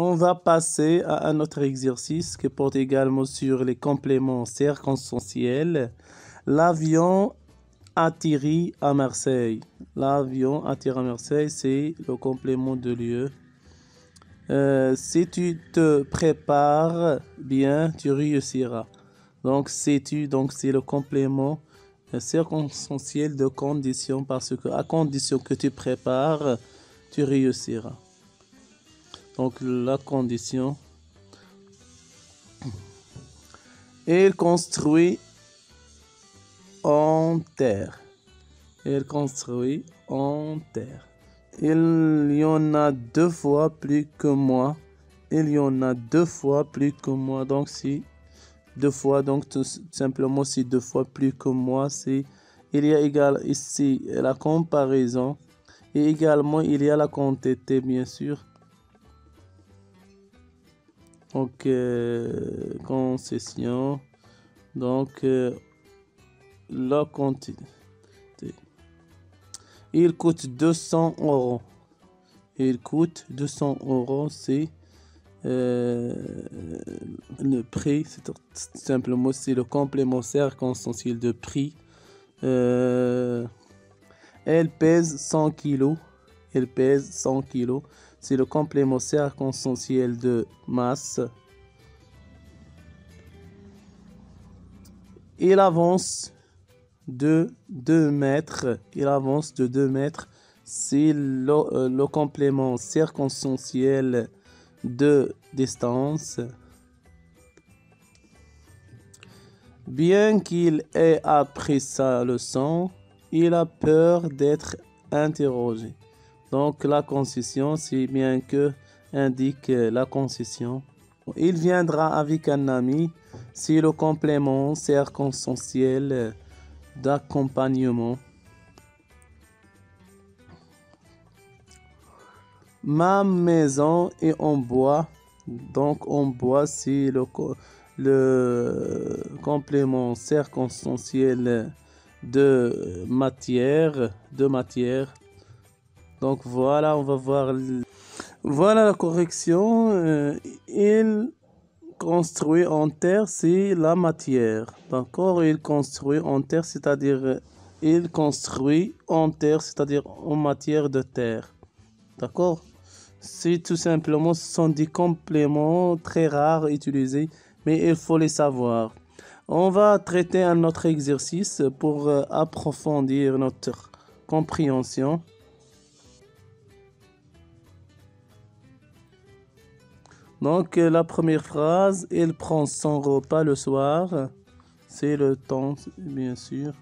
On va passer à un autre exercice qui porte également sur les compléments circonstanciels. L'avion atterrit à Marseille. L'avion atterrit à Marseille, c'est le complément de lieu. Si tu te prépares bien, tu réussiras. Donc, c'est le complément circonstanciel de condition parce que à condition que tu prépares, tu réussiras. Donc, la condition. Il construit en terre. Il construit en terre. Il y en a 2 fois plus que moi. Il y en a 2 fois plus que moi. Donc, si 2 fois, donc tout simplement, si 2 fois plus que moi, c'est il y a égal ici la comparaison. Et également, il y a la quantité, bien sûr. Donc, concession. Donc, la quantité. Il coûte 200 €. Il coûte 200 €. C'est le prix. C'est tout simplement c'est le complément circonstanciel de prix. Elle pèse 100 kg. Elle pèse 100 kg. C'est le complément circonstanciel de masse. Il avance de 2 mètres. Il avance de 2 mètres. C'est le complément circonstanciel de distance. Bien qu'il ait appris sa leçon, il a peur d'être interrogé. Donc la concession, c'est bien que indique la concession. Il viendra avec un ami, c'est le complément circonstanciel d'accompagnement. Ma maison est en bois. Donc en bois, c'est le complément circonstanciel de matière. Donc voilà, on va voir. Voilà la correction. Il construit en terre, c'est la matière. D'accord? Il construit en terre, c'est-à-dire il construit en terre, c'est-à-dire en matière de terre. D'accord? C'est tout simplement, ce sont des compléments très rares utilisés, mais il faut les savoir. On va traiter un autre exercice pour approfondir notre compréhension. Donc, la première phrase, il prend son repas le soir. C'est le temps, bien sûr.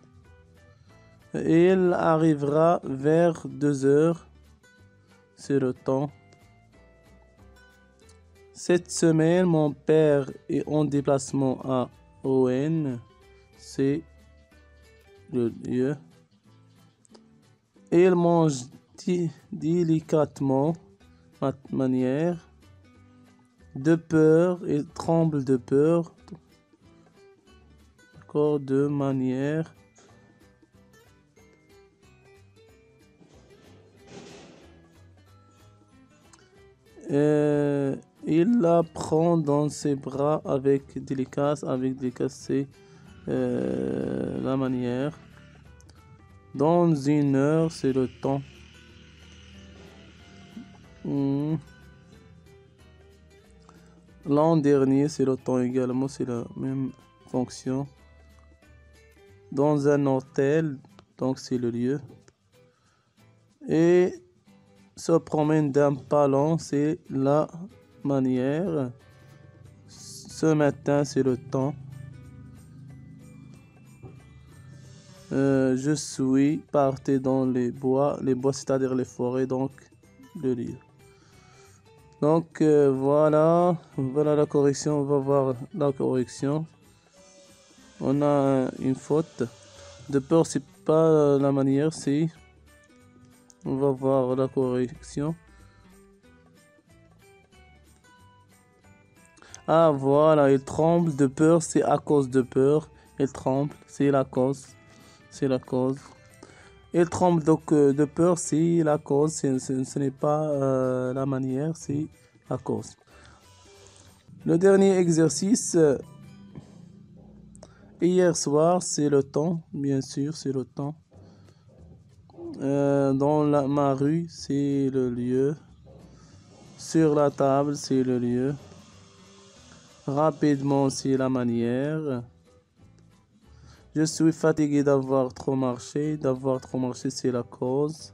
Il arrivera vers 2 heures. C'est le temps. Cette semaine, mon père est en déplacement à Owen. C'est le lieu. Il mange délicatement, manière. De peur, il tremble de peur. D'accord, de manière. Il la prend dans ses bras avec délicatesse. C'est la manière. Dans 1 heure, c'est le temps. L'an dernier, c'est le temps également, c'est la même fonction. Dans un hôtel, donc c'est le lieu. Et se promène d'un ballon, c'est la manière. Ce matin, c'est le temps. Je suis parti dans les bois c'est-à-dire les forêts, donc le lieu. Donc voilà la correction. On va voir la correction. On a une faute. De peur, c'est pas la manière, c'est. On va voir la correction. Ah voilà, il tremble de peur, c'est à cause de peur. Il tremble, c'est la cause. C'est la cause. Il tremble donc de peur, c'est la cause. Ce n'est pas la manière, c'est la cause. Le dernier exercice, hier soir, c'est le temps, bien sûr, c'est le temps. Dans ma rue, c'est le lieu. Sur la table, c'est le lieu. Rapidement, c'est la manière. Je suis fatigué d'avoir trop marché. D'avoir trop marché, c'est la cause.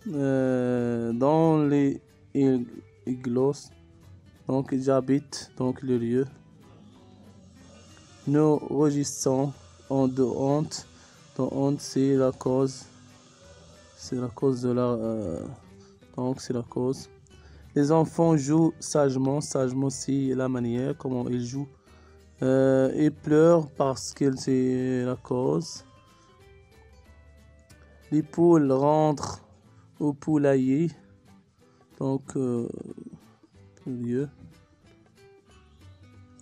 Dans les iglos, donc j'habite, donc le lieu. Nous rougissons en de honte. De honte, c'est la cause. C'est la cause de la... donc c'est la cause. Les enfants jouent sagement. Sagement, c'est la manière comment ils jouent. Ils pleurent parce que c'est la cause. Les poules rentrent au poulailler. Donc, lieu.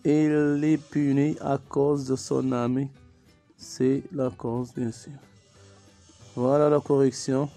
Et il est puni à cause de son ami. C'est la cause, bien sûr. Voilà la correction.